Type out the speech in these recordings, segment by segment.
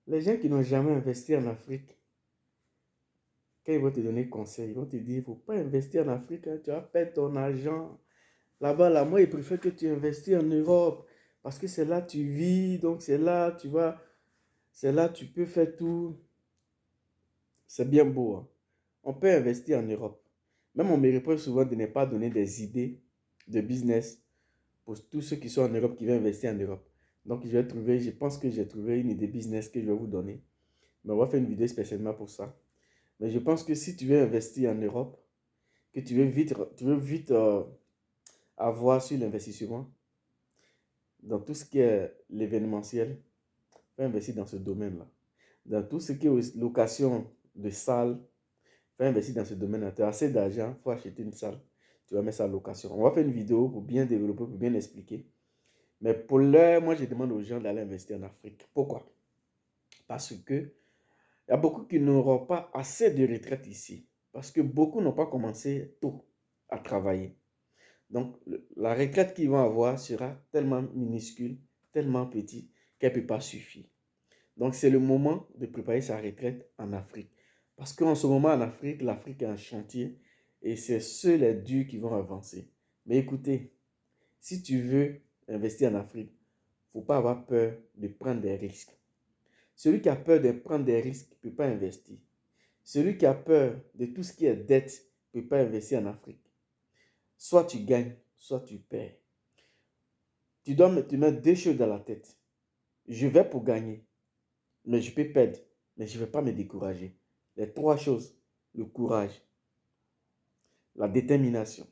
Les gens qui n'ont jamais investi en Afrique, quand ils vont te donner conseil, ils vont te dire, il ne faut pas investir en Afrique, hein, tu vas perdre ton argent. Là-bas, là, moi, ils préfèrent que tu investis en Europe, parce que c'est là que tu vis, donc c'est là tu vas, c'est là tu peux faire tout. C'est bien beau, hein. On peut investir en Europe. Même on me reproche souvent de ne pas donner des idées de business pour tous ceux qui sont en Europe, qui veulent investir en Europe. Donc, je pense que j'ai trouvé une idée business que je vais vous donner. Mais on va faire une vidéo spécialement pour ça. Mais je pense que si tu veux investir en Europe, que tu veux vite avoir sur l'investissement, dans tout ce qui est l'événementiel, faut investir dans ce domaine-là. Dans tout ce qui est location de salles, faut investir dans ce domaine-là. Tu as assez d'argent, il faut acheter une salle. Tu vas mettre ça en location. On va faire une vidéo pour bien développer, pour bien expliquer. Mais pour l'heure, moi, je demande aux gens d'aller investir en Afrique. Pourquoi? Parce que il y a beaucoup qui n'auront pas assez de retraite ici. Parce que beaucoup n'ont pas commencé tôt à travailler. Donc, la retraite qu'ils vont avoir sera tellement minuscule, tellement petite, qu'elle ne peut pas suffire. Donc, c'est le moment de préparer sa retraite en Afrique. Parce qu'en ce moment, en Afrique, l'Afrique est un chantier et c'est ceux les durs qui vont avancer. Mais écoutez, si tu veux investir en Afrique, il ne faut pas avoir peur de prendre des risques. Celui qui a peur de prendre des risques ne peut pas investir. Celui qui a peur de tout ce qui est dette ne peut pas investir en Afrique. Soit tu gagnes, soit tu perds. Tu dois te mettre deux choses dans la tête. Je vais pour gagner, mais je peux perdre, mais je ne vais pas me décourager. Les trois choses, le courage, la détermination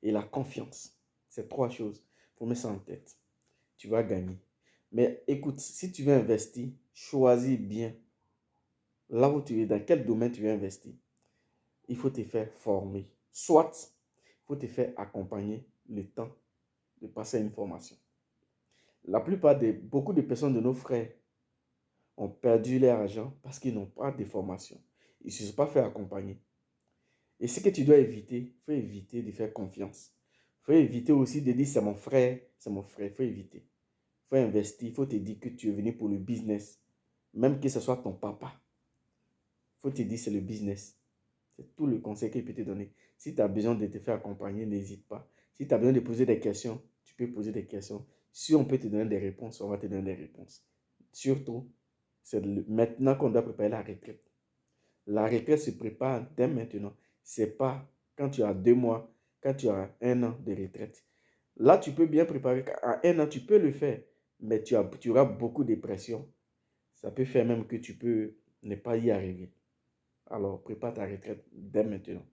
et la confiance. Ces trois choses, il faut mettre ça en tête. Tu vas gagner. Mais écoute, si tu veux investir, choisis bien là où tu es, dans quel domaine tu veux investir. Il faut te faire former. Soit, il faut te faire accompagner le temps de passer une formation. Beaucoup de personnes de nos frères ont perdu leur argent parce qu'ils n'ont pas de formation. Ils ne se sont pas fait accompagner. Et ce que tu dois éviter, il faut éviter de faire confiance. Il faut éviter aussi de dire c'est mon frère, c'est mon frère. Il faut éviter. Il faut investir, il faut te dire que tu es venu pour le business. Même que ce soit ton papa. Il faut te dire c'est le business. C'est tout le conseil qu'il peut te donner. Si tu as besoin de te faire accompagner, n'hésite pas. Si tu as besoin de poser des questions, tu peux poser des questions. Si on peut te donner des réponses, on va te donner des réponses. Surtout, c'est maintenant qu'on doit préparer la retraite. La retraite se prépare dès maintenant. Ce n'est pas quand tu as 2 mois, quand tu as 1 an de retraite. Là, tu peux bien préparer. À 1 an, tu peux le faire, mais tu auras beaucoup de pression. Ça peut faire même que tu peux ne pas y arriver. Alors, prépare ta retraite dès maintenant.